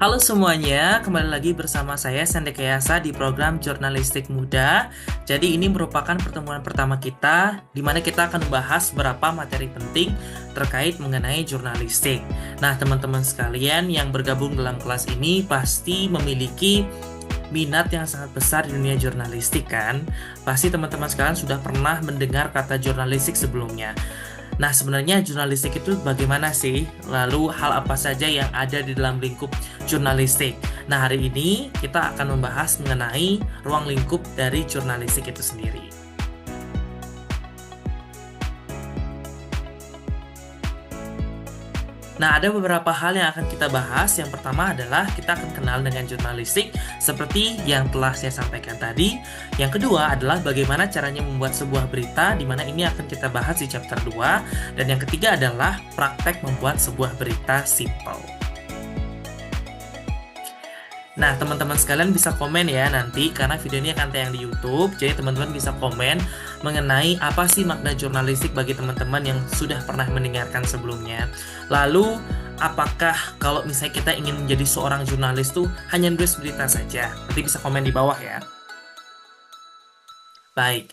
Halo semuanya, kembali lagi bersama saya Sandekayasa di program Jurnalistik Muda. Jadi ini merupakan pertemuan pertama kita di mana kita akan membahas beberapa materi penting terkait mengenai jurnalistik. Nah, teman-teman sekalian yang bergabung dalam kelas ini pasti memiliki minat yang sangat besar di dunia jurnalistik kan? Pasti teman-teman sekalian sudah pernah mendengar kata jurnalistik sebelumnya. Nah, sebenarnya jurnalistik itu bagaimana sih? Lalu hal apa saja yang ada di dalam lingkup jurnalistik? Nah, hari ini kita akan membahas mengenai ruang lingkup dari jurnalistik itu sendiri. Nah, ada beberapa hal yang akan kita bahas. Yang pertama adalah kita akan kenal dengan jurnalistik seperti yang telah saya sampaikan tadi. Yang kedua adalah bagaimana caranya membuat sebuah berita, di mana ini akan kita bahas di chapter 2. Dan yang ketiga adalah praktek membuat sebuah berita simple. Nah, teman-teman sekalian bisa komen ya nanti, karena video ini akan tayang di YouTube. Jadi teman-teman bisa komen mengenai apa sih makna jurnalistik bagi teman-teman yang sudah pernah mendengarkan sebelumnya. Lalu, apakah kalau misalnya kita ingin menjadi seorang jurnalis tuh hanya nulis berita saja? Nanti bisa komen di bawah ya. Baik,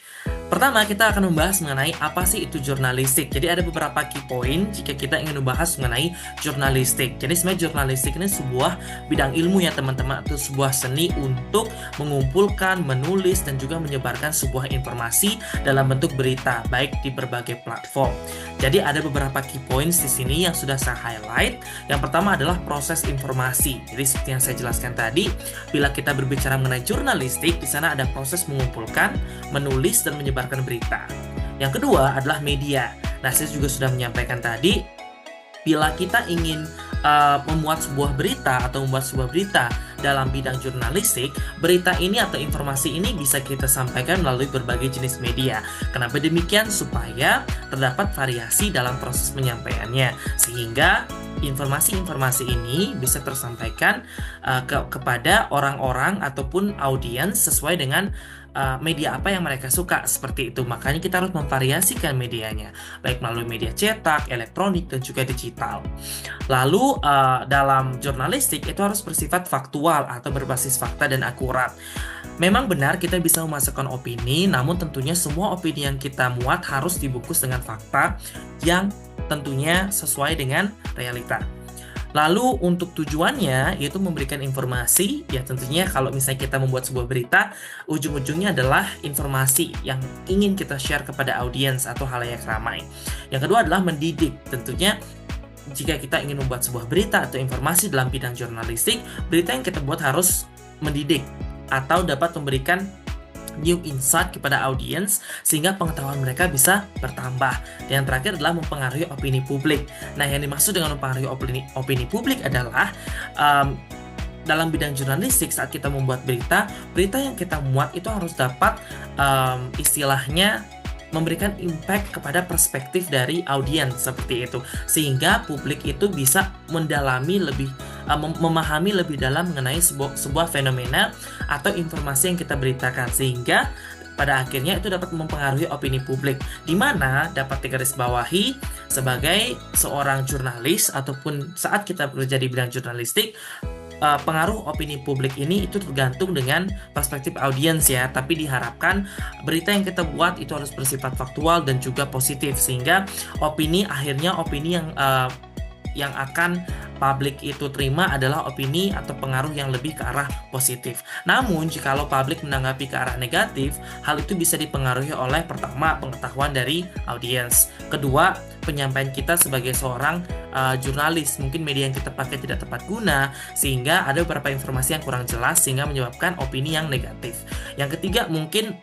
pertama kita akan membahas mengenai apa sih itu jurnalistik. Jadi ada beberapa key point jika kita ingin membahas mengenai jurnalistik. Jadi sebenarnya jurnalistik ini sebuah bidang ilmu ya teman-teman, atau sebuah seni untuk mengumpulkan, menulis, dan juga menyebarkan sebuah informasi dalam bentuk berita, baik di berbagai platform. Jadi ada beberapa key points di sini yang sudah saya highlight. Yang pertama adalah proses informasi. Jadi seperti yang saya jelaskan tadi, bila kita berbicara mengenai jurnalistik, di sana ada proses mengumpulkan, menulis, dan menyebarkan berita. Yang kedua adalah media. Nah, saya juga sudah menyampaikan tadi, bila kita ingin membuat sebuah berita atau membuat sebuah berita dalam bidang jurnalistik, berita ini atau informasi ini bisa kita sampaikan melalui berbagai jenis media. Kenapa demikian? Supaya terdapat variasi dalam proses penyampaiannya, sehingga informasi-informasi ini bisa tersampaikan kepada orang-orang ataupun audiens sesuai dengan media apa yang mereka suka, seperti itu. Makanya kita harus memvariasikan medianya, baik melalui media cetak, elektronik, dan juga digital. Lalu dalam jurnalistik itu harus bersifat faktual atau berbasis fakta dan akurat. Memang benar kita bisa memasukkan opini, namun tentunya semua opini yang kita muat harus dibungkus dengan fakta yang tentunya sesuai dengan realita. Lalu untuk tujuannya yaitu memberikan informasi, ya tentunya kalau misalnya kita membuat sebuah berita, ujung-ujungnya adalah informasi yang ingin kita share kepada audiens atau halayak ramai. Yang kedua adalah mendidik. Tentunya jika kita ingin membuat sebuah berita atau informasi dalam bidang jurnalistik, berita yang kita buat harus mendidik atau dapat memberikan new insight kepada audiens sehingga pengetahuan mereka bisa bertambah. Dan yang terakhir adalah mempengaruhi opini publik. Nah, yang dimaksud dengan mempengaruhi opini publik adalah dalam bidang jurnalistik saat kita membuat berita yang kita muat itu harus dapat istilahnya memberikan impact kepada perspektif dari audiens, seperti itu, sehingga publik itu bisa mendalami lebih memahami lebih dalam mengenai sebuah fenomena atau informasi yang kita beritakan, sehingga pada akhirnya itu dapat mempengaruhi opini publik, di mana dapat digarisbawahi sebagai seorang jurnalis ataupun saat kita bekerja di bidang jurnalistik, pengaruh opini publik ini itu tergantung dengan perspektif audiens ya, tapi diharapkan berita yang kita buat itu harus bersifat faktual dan juga positif, sehingga opini yang akan publik itu terima adalah opini atau pengaruh yang lebih ke arah positif. Namun, jikalau publik menanggapi ke arah negatif, hal itu bisa dipengaruhi oleh pertama, pengetahuan dari audiens. Kedua, penyampaian kita sebagai seorang jurnalis. Mungkin media yang kita pakai tidak tepat guna, sehingga ada beberapa informasi yang kurang jelas, sehingga menyebabkan opini yang negatif. Yang ketiga, mungkin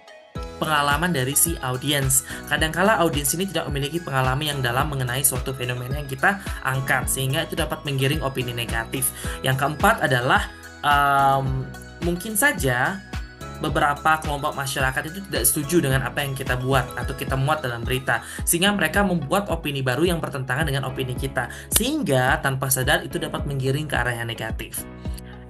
pengalaman dari si audiens. Kadangkala audiens ini tidak memiliki pengalaman yang dalam mengenai suatu fenomena yang kita angkat, sehingga itu dapat menggiring opini negatif. Yang keempat adalah mungkin saja beberapa kelompok masyarakat itu tidak setuju dengan apa yang kita buat atau kita muat dalam berita, sehingga mereka membuat opini baru yang bertentangan dengan opini kita, sehingga tanpa sadar itu dapat menggiring ke arah yang negatif.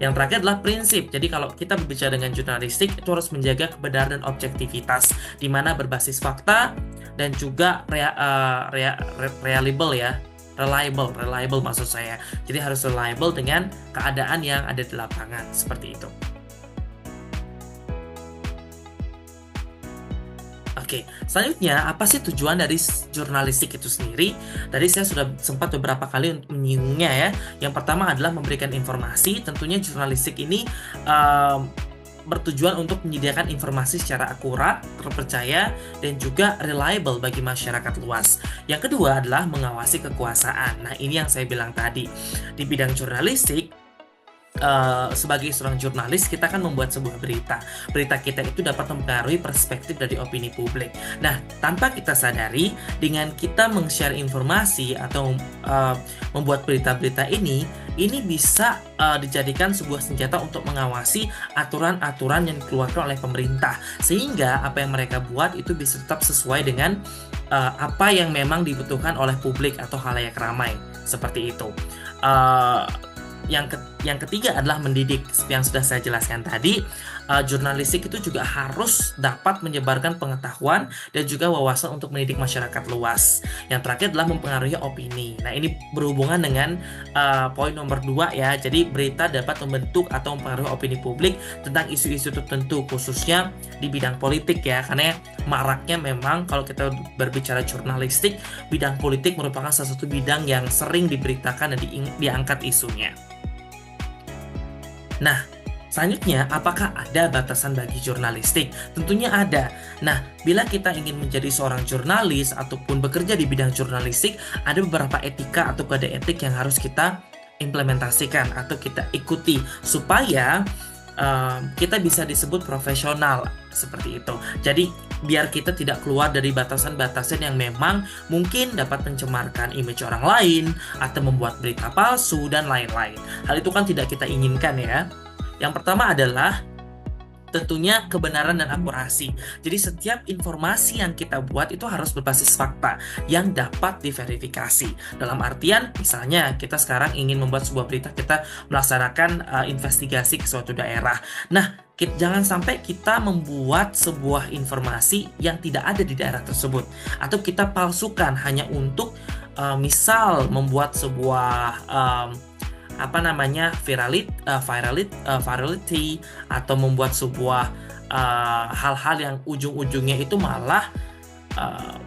Yang terakhir adalah prinsip. Jadi kalau kita berbicara dengan jurnalistik, itu harus menjaga kebenaran dan objektivitas, di mana berbasis fakta dan juga reliable ya. reliable maksud saya. Jadi harus reliable dengan keadaan yang ada di lapangan, seperti itu. Oke, selanjutnya apa sih tujuan dari jurnalistik itu sendiri? Tadi saya sudah sempat beberapa kali untuk menyinggungnya ya. Yang pertama adalah memberikan informasi. Tentunya jurnalistik ini bertujuan untuk menyediakan informasi secara akurat, terpercaya, dan juga reliable bagi masyarakat luas. Yang kedua adalah mengawasi kekuasaan. Nah, ini yang saya bilang tadi. Di bidang jurnalistik, sebagai seorang jurnalis, kita akan membuat sebuah berita. Berita kita itu dapat mempengaruhi perspektif dari opini publik. Nah, tanpa kita sadari, dengan kita meng-share informasi atau membuat berita-berita ini bisa dijadikan sebuah senjata untuk mengawasi aturan-aturan yang dikeluarkan oleh pemerintah. Sehingga apa yang mereka buat itu bisa tetap sesuai dengan apa yang memang dibutuhkan oleh publik atau khalayak ramai. Seperti itu. Yang ketiga adalah mendidik. Seperti yang sudah saya jelaskan tadi, jurnalistik itu juga harus dapat menyebarkan pengetahuan dan juga wawasan untuk mendidik masyarakat luas. Yang terakhir adalah mempengaruhi opini. Nah, ini berhubungan dengan poin nomor 2 ya. Jadi berita dapat membentuk atau mempengaruhi opini publik tentang isu-isu tertentu, khususnya di bidang politik ya. Karena maraknya memang kalau kita berbicara jurnalistik, bidang politik merupakan salah satu bidang yang sering diberitakan dan diangkat isunya. Nah, selanjutnya, apakah ada batasan bagi jurnalistik? Tentunya ada. Nah, bila kita ingin menjadi seorang jurnalis ataupun bekerja di bidang jurnalistik, ada beberapa etika atau kode etik yang harus kita implementasikan atau kita ikuti supaya kita bisa disebut profesional, seperti itu. Jadi biar kita tidak keluar dari batasan-batasan yang memang mungkin dapat mencemarkan image orang lain atau membuat berita palsu dan lain-lain. Hal itu kan tidak kita inginkan ya. Yang pertama adalah tentunya kebenaran dan akurasi. Jadi setiap informasi yang kita buat itu harus berbasis fakta yang dapat diverifikasi. Dalam artian, misalnya kita sekarang ingin membuat sebuah berita, kita melaksanakan investigasi ke suatu daerah. Nah, jangan sampai kita membuat sebuah informasi yang tidak ada di daerah tersebut, atau kita palsukan hanya untuk misal membuat sebuah virality atau membuat sebuah hal-hal yang ujung-ujungnya itu malah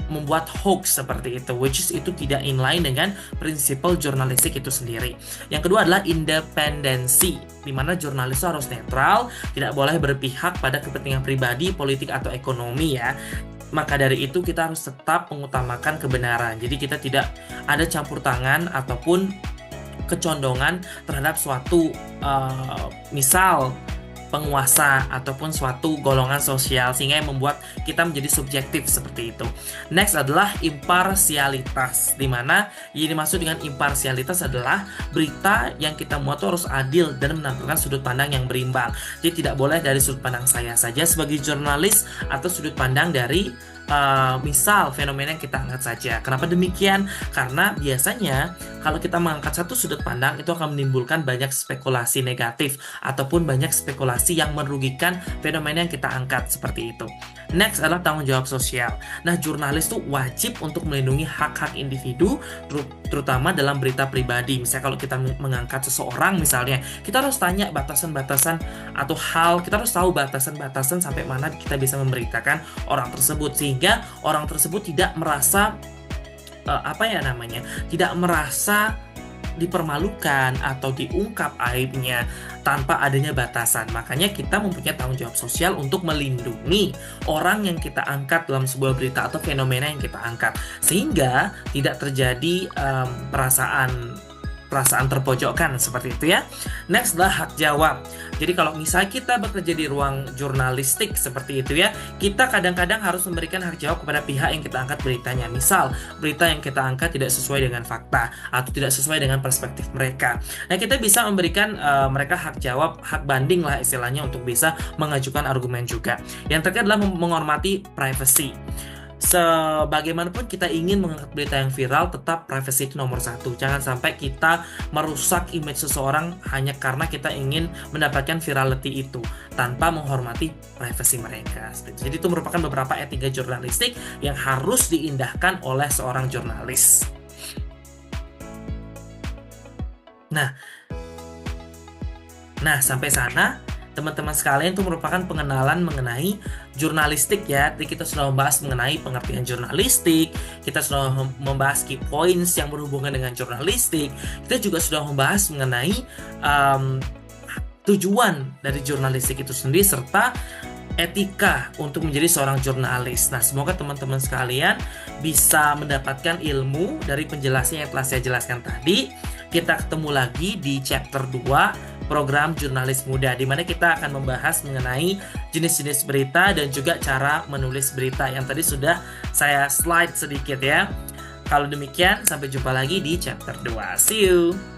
membuat hoax seperti itu, which is itu tidak inline dengan prinsip jurnalistik itu sendiri. Yang kedua adalah independensi, di mana jurnalis harus netral, tidak boleh berpihak pada kepentingan pribadi, politik atau ekonomi ya. Maka dari itu kita harus tetap mengutamakan kebenaran. Jadi kita tidak ada campur tangan ataupun kecondongan terhadap suatu misal penguasa ataupun suatu golongan sosial, sehingga yang membuat kita menjadi subjektif seperti itu. Next adalah imparsialitas, di mana yang dimaksud dengan imparsialitas adalah berita yang kita muat harus adil dan menampilkan sudut pandang yang berimbang. Jadi tidak boleh dari sudut pandang saya saja sebagai jurnalis atau sudut pandang dari misal fenomena yang kita angkat saja. Kenapa demikian? Karena biasanya kalau kita mengangkat satu sudut pandang itu akan menimbulkan banyak spekulasi negatif ataupun banyak spekulasi yang merugikan fenomena yang kita angkat, seperti itu. Next adalah tanggung jawab sosial. Nah, jurnalis tuh wajib untuk melindungi hak-hak individu, terutama dalam berita pribadi. Misalnya kalau kita mengangkat seseorang misalnya, kita harus tanya batasan-batasan atau kita harus tahu batasan-batasan sampai mana kita bisa memberitakan orang tersebut, sehingga orang tersebut tidak merasa tidak merasa dipermalukan atau diungkap aibnya tanpa adanya batasan. Makanya kita mempunyai tanggung jawab sosial untuk melindungi orang yang kita angkat dalam sebuah berita atau fenomena yang kita angkat, sehingga tidak terjadi perasaan terpojokkan seperti itu ya. Next adalah hak jawab. Jadi kalau misalnya kita bekerja di ruang jurnalistik seperti itu ya, kita kadang-kadang harus memberikan hak jawab kepada pihak yang kita angkat beritanya. Misal berita yang kita angkat tidak sesuai dengan fakta atau tidak sesuai dengan perspektif mereka. Nah, kita bisa memberikan mereka hak jawab, hak banding lah istilahnya, untuk bisa mengajukan argumen juga. Yang terakhir adalah menghormati privacy. Sebagaimanapun kita ingin mengangkat berita yang viral, tetap privacy itu nomor satu. Jangan sampai kita merusak image seseorang hanya karena kita ingin mendapatkan virality itu tanpa menghormati privacy mereka. Jadi itu merupakan beberapa etika jurnalistik yang harus diindahkan oleh seorang jurnalis. Nah, sampai sana teman-teman sekalian itu merupakan pengenalan mengenai jurnalistik ya. Jadi kita sudah membahas mengenai pengertian jurnalistik, kita sudah membahas key points yang berhubungan dengan jurnalistik, kita juga sudah membahas mengenai tujuan dari jurnalistik itu sendiri serta etika untuk menjadi seorang jurnalis. Nah, semoga teman-teman sekalian bisa mendapatkan ilmu dari penjelasan yang telah saya jelaskan tadi. Kita ketemu lagi di chapter 2 program Jurnalis Muda, di mana kita akan membahas mengenai jenis-jenis berita dan juga cara menulis berita yang tadi sudah saya slide sedikit ya. Kalau demikian, sampai jumpa lagi di chapter 2. See you!